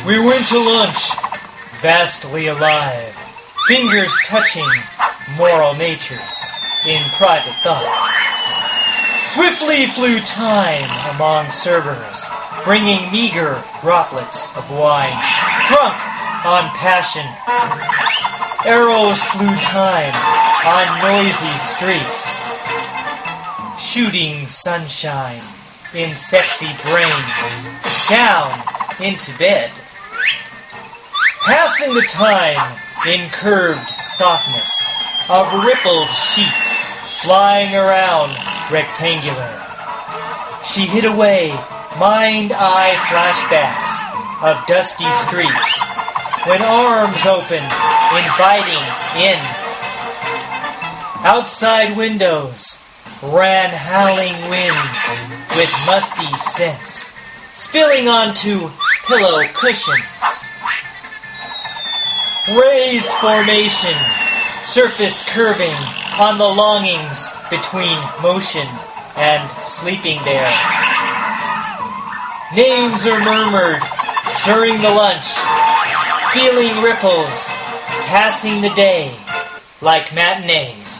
We went to lunch, vastly alive, fingers touching moral natures in private thoughts. Swiftly flew time among servers, bringing meager droplets of wine, drunk on passion. Arrows flew time on noisy streets, shooting sunshine in sexy brains, down into bed. Passing the time in curved softness of rippled sheets flying around rectangular. She hid away mind-eye flashbacks of dusty streets when arms opened, inviting in. Outside windows ran howling winds with musty scents, spilling onto pillow cushions. Raised formation surfaced curving on the longings between motion and sleeping there. Names are murmured during the lunch, feeling ripples, passing the day like matinees.